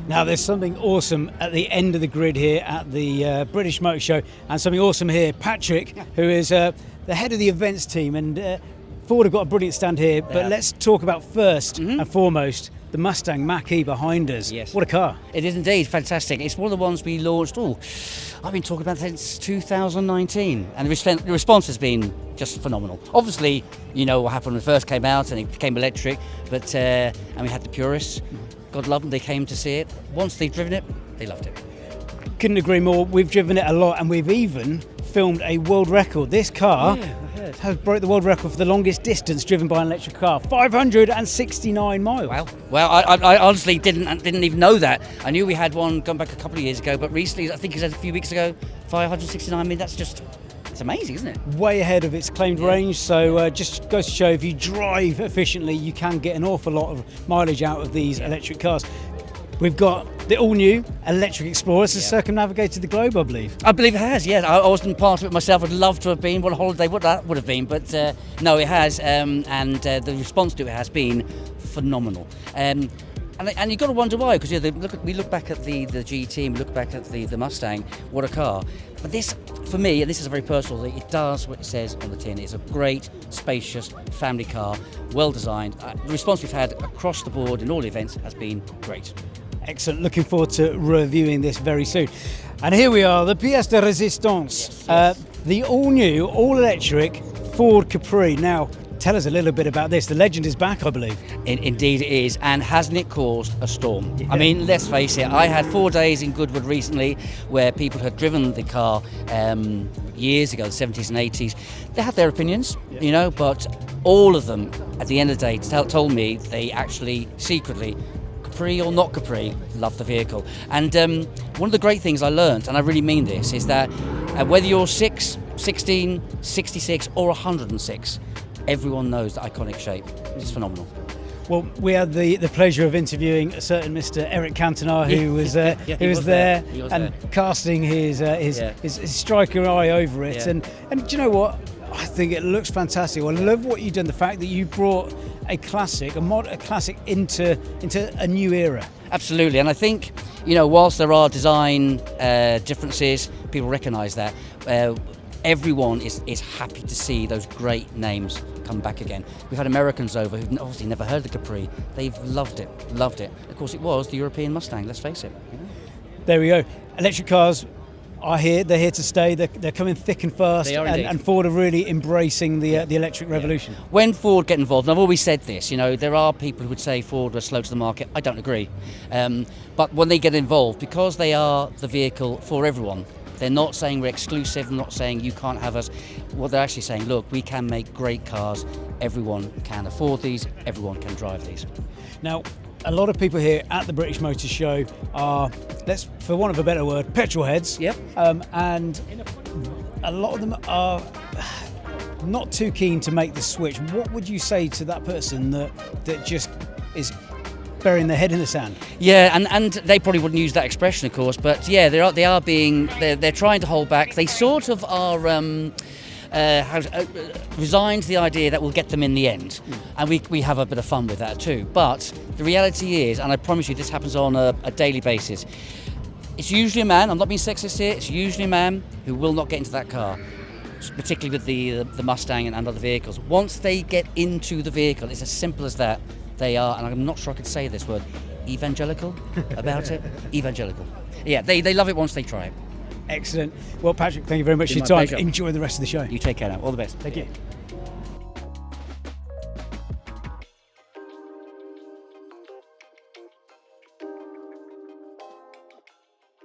Now there's something awesome at the end of the grid here at the British Motor Show, and something awesome here. Patrick, who is the head of the events team, and Ford have got a brilliant stand here, but let's talk about first and foremost the Mustang Mach-E behind us. Yes. What a car. It is indeed fantastic. It's one of the ones we launched, I've been talking about it since 2019, and the response has been just phenomenal. Obviously, you know what happened when it first came out and it became electric, but and we had the purists. God love them, they came to see it. Once they've driven it, they loved it. Couldn't agree more. We've driven it a lot, and we've even filmed a world record. This car has broke the world record for the longest distance driven by an electric car, 569 miles. Wow. Well, I honestly didn't even know that. I knew we had one going back a couple of years ago, but recently, I think it was a few weeks ago, 569. I mean, it's amazing, isn't it? Way ahead of its claimed range, so just goes to show if you drive efficiently, you can get an awful lot of mileage out of these electric cars. We've got the all-new electric Explorer. It's circumnavigated the globe, I believe. I believe it has, yeah. I wasn't part of it myself. I'd love to have been. What a holiday that would have been. But no, it has, and the response to it has been phenomenal. And you've got to wonder why, because we look back at the GT, and we look back at the Mustang, what a car. But this, for me, and this is a very personal thing, it does what it says on the tin. It's a great, spacious family car, well designed. The response we've had across the board in all events has been great. Excellent. Looking forward to reviewing this very soon. And here we are, the pièce de résistance, the all-new, all-electric Ford Capri. Now, tell us a little bit about this. The legend is back, I believe. Indeed it is, and hasn't it caused a storm? Yeah. I mean, let's face it, I had 4 days in Goodwood recently where people had driven the car years ago, the 70s and 80s. They had their opinions, you know, but all of them, at the end of the day, told me they actually secretly, Capri or not Capri, love the vehicle. And one of the great things I learned, and I really mean this, is that whether you're 6, 16, 66 or 106, everyone knows the iconic shape. It's phenomenal. Well, we had the pleasure of interviewing a certain Mr. Eric Cantona, who was there casting his striker eye over it. And do you know what? I think it looks fantastic. I love what you've done. The fact that you brought a classic, a classic into a new era. Absolutely, and I think, you know, whilst there are design differences, people recognise that. Everyone is happy to see those great names come back again. We've had Americans over who've obviously never heard of the Capri. They've loved it. Of course, it was the European Mustang, let's face it. You know? There we go. Electric cars are here. They're here to stay. They're coming thick and fast. They are and Ford are really embracing the electric revolution. Yeah. When Ford get involved, and I've always said this, you know, there are people who would say Ford were slow to the market. I don't agree. But when they get involved, because they are the vehicle for everyone, they're not saying we're exclusive, they're not saying you can't have us. What they're actually saying, look, we can make great cars. Everyone can afford these. Everyone can drive these. Now, a lot of people here at the British Motor Show are, for want of a better word, petrol heads. Yep. And a lot of them are not too keen to make the switch. What would you say to that person that just is burying their head in the sand? Yeah, and they probably wouldn't use that expression, of course, but yeah, they're trying to hold back. They sort of are resigned to the idea that we'll get them in the end, and we have a bit of fun with that too. But the reality is, and I promise you this happens on a daily basis, it's usually a man, I'm not being sexist here, it's usually a man who will not get into that car, particularly with the Mustang and other vehicles. Once they get into the vehicle, it's as simple as that. They are, and I'm not sure I could say this word, evangelical about it. Evangelical. Yeah, they love it once they try it. Excellent. Well, Patrick, thank you very much for your time. Pleasure. Enjoy the rest of the show. You take care now. All the best. Thank you.